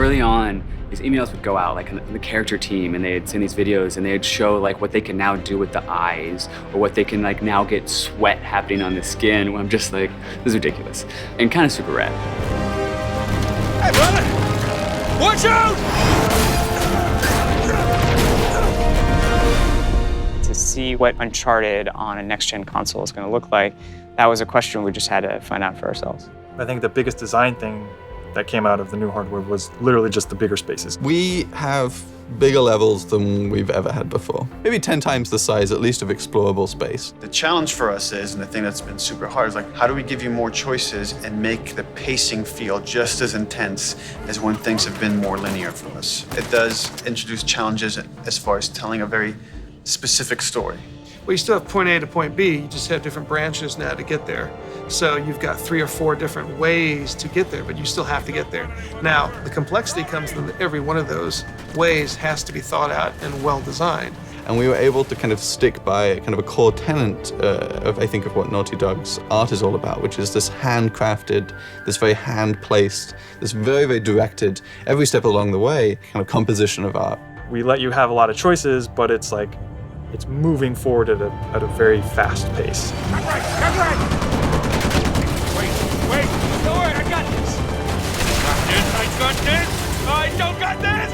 early on, these emails would go out, like the character team, and they'd send these videos, and they'd show like what they can now do with the eyes, or what they can like now get sweat happening on the skin. I'm just like, this is ridiculous, and kind of super rad. Hey, brother! Watch out! To see what Uncharted on a next-gen console is going to look like, that was a question we just had to find out for ourselves. I think the biggest design thing that came out of the new hardware was literally just the bigger spaces. We have bigger levels than we've ever had before. Maybe 10 times the size, at least, of explorable space. The challenge for us is, and the thing that's been super hard, is like, how do we give you more choices and make the pacing feel just as intense as when things have been more linear for us? It does introduce challenges as far as telling a very specific story. Well, you still have point A to point B, you just have different branches now to get there. So you've got 3 or 4 different ways to get there, but you still have to get there. Now, the complexity comes in that every one of those ways has to be thought out and well designed. And we were able to kind of stick by kind of a core tenet of, I think, of what Naughty Dog's art is all about, which is this handcrafted, this very hand-placed, this very, very directed, every step along the way, kind of composition of art. We let you have a lot of choices, but it's like, it's moving forward at a very fast pace. Cut right! Wait, don't worry, I got this! I don't got this!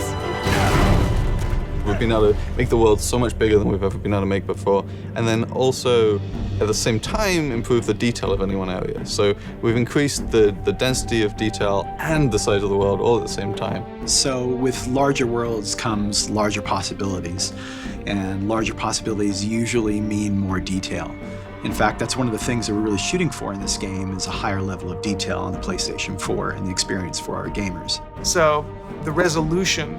We've been able to make the world so much bigger than we've ever been able to make before, and then also, at the same time, improve the detail of any one area. So we've increased the density of detail and the size of the world all at the same time. So with larger worlds comes larger possibilities, and larger possibilities usually mean more detail. In fact, that's one of the things that we're really shooting for in this game is a higher level of detail on the PlayStation 4 and the experience for our gamers. So the resolution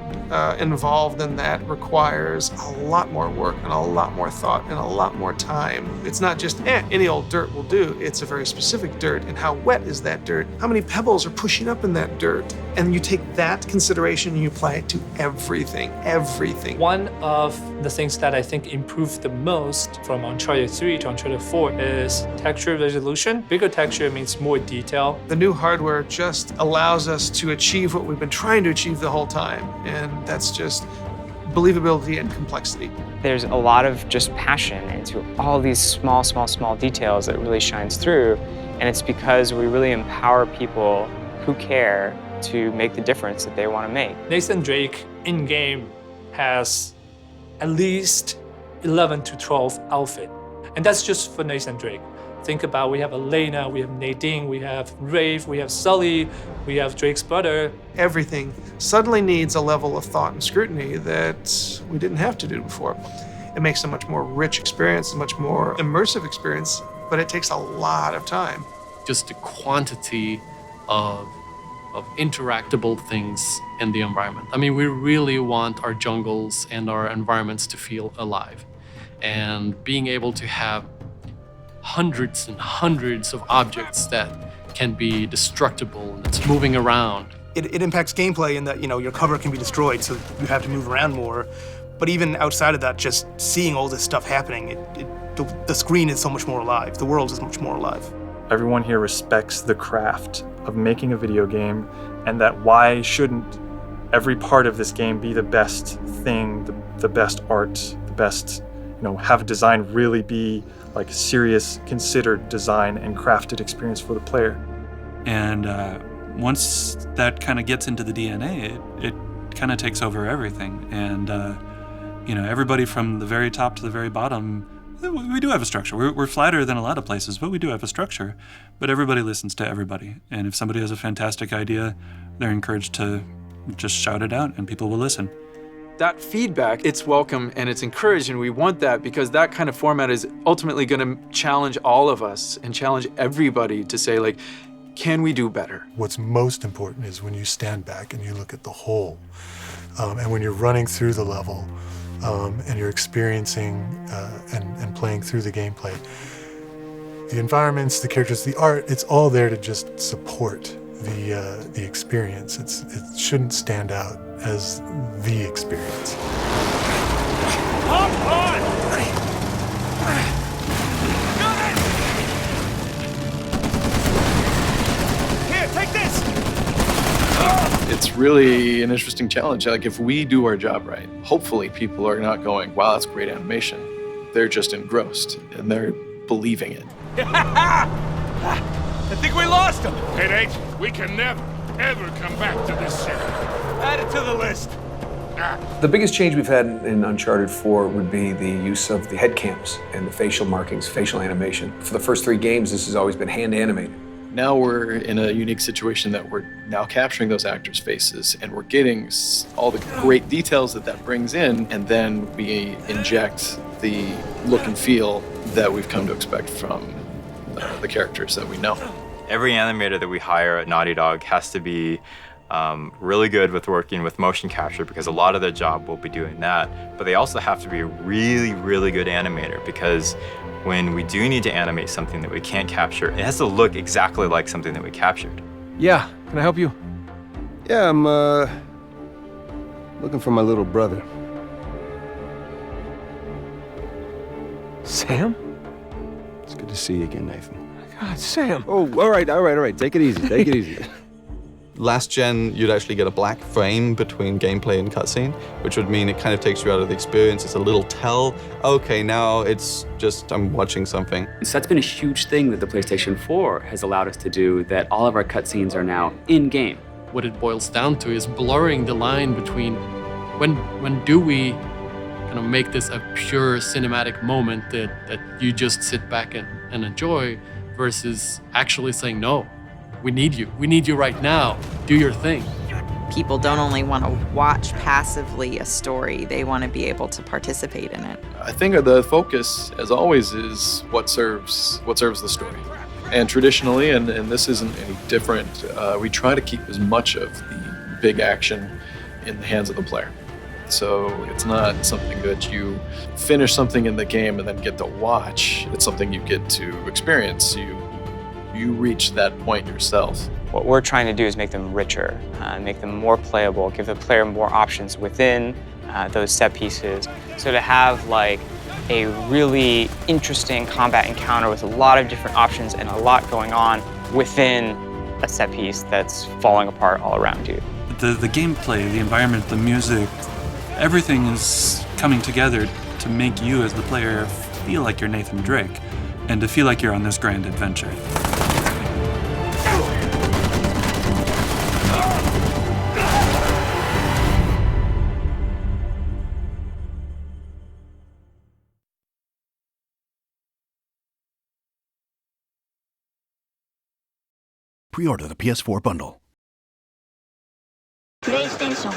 involved in that requires a lot more work and a lot more thought and a lot more time. It's not just, any old dirt will do. It's a very specific dirt, and how wet is that dirt? How many pebbles are pushing up in that dirt? And you take that consideration and you apply it to everything. One of the things that I think improved the most from Uncharted 3 to Uncharted 4 is texture resolution. Bigger texture means more detail. The new hardware just allows us to achieve what we've been trying to achieve the whole time, and that's just believability and complexity. There's a lot of just passion into all these small details that really shines through, and it's because we really empower people who care to make the difference that they want to make. Nathan Drake in-game has at least 11 to 12 outfits, and that's just for Nathan Drake. Think about, we have Elena, we have Nadine, we have Rafe, we have Sully, we have Drake's brother. Everything suddenly needs a level of thought and scrutiny that we didn't have to do before. It makes a much more rich experience, a much more immersive experience, but it takes a lot of time. Just the quantity of interactable things in the environment. I mean, we really want our jungles and our environments to feel alive. And being able to have hundreds and hundreds of objects that can be destructible and it's moving around. It impacts gameplay in that, your cover can be destroyed, so you have to move around more. But even outside of that, just seeing all this stuff happening, the screen is so much more alive. The world is much more alive. Everyone here respects the craft of making a video game, and that why shouldn't every part of this game be the best thing, the best art, the best, have design really be like serious, considered design and crafted experience for the player. And once that kind of gets into the DNA, it kind of takes over everything. And everybody from the very top to the very bottom, we do have a structure. We're flatter than a lot of places, but we do have a structure. But everybody listens to everybody. And if somebody has a fantastic idea, they're encouraged to just shout it out and people will listen. That feedback, it's welcome and it's encouraged, and we want that because that kind of format is ultimately going to challenge all of us and challenge everybody to say, like, can we do better? What's most important is when you stand back and you look at the whole, and when you're running through the level and you're experiencing and playing through the gameplay. The environments, the characters, the art, it's all there to just support the experience. It shouldn't stand out as the experience. Hop on! Here, take this! It's it's really an interesting challenge. Like if we do our job right, hopefully people are not going, wow, that's great animation. They're just engrossed and they're believing it. I think we lost him. Hey, Nate, we can never, ever come back to this city. Add it to the list. The biggest change we've had in Uncharted 4 would be the use of the head cams and the facial markings, facial animation. For the first 3 games, this has always been hand animated. Now we're in a unique situation that we're now capturing those actors' faces and we're getting all the great details that brings in, and then we inject the look and feel that we've come to expect from the characters that we know. Every animator that we hire at Naughty Dog has to be really good with working with motion capture, because a lot of their job will be doing that. But they also have to be a really, really good animator, because when we do need to animate something that we can't capture, it has to look exactly like something that we captured. Yeah, can I help you? Yeah, I'm looking for my little brother. Sam? It's good to see you again, Nathan. God, Sam. Oh, all right. Take it easy, take it easy. Last gen, you'd actually get a black frame between gameplay and cutscene, which would mean it kind of takes you out of the experience. It's a little tell. Okay, now it's just I'm watching something. So that's been a huge thing that the PlayStation 4 has allowed us to do, that all of our cutscenes are now in-game. What it boils down to is blurring the line between when do we kind of make this a pure cinematic moment that you just sit back and enjoy, versus actually saying, no, we need you right now, do your thing. People don't only want to watch passively a story, they want to be able to participate in it. I think the focus, as always, is what serves the story. And traditionally, and this isn't any different, we try to keep as much of the big action in the hands of the player. So it's not something that you finish something in the game and then get to watch. It's something you get to experience. You reach that point yourself. What we're trying to do is make them richer, make them more playable, give the player more options within those set pieces. So to have like a really interesting combat encounter with a lot of different options and a lot going on within a set piece that's falling apart all around you. The gameplay, the environment, the music, everything is coming together to make you as the player feel like you're Nathan Drake and to feel like you're on this grand adventure. Pre-order the PS4 bundle. PlayStation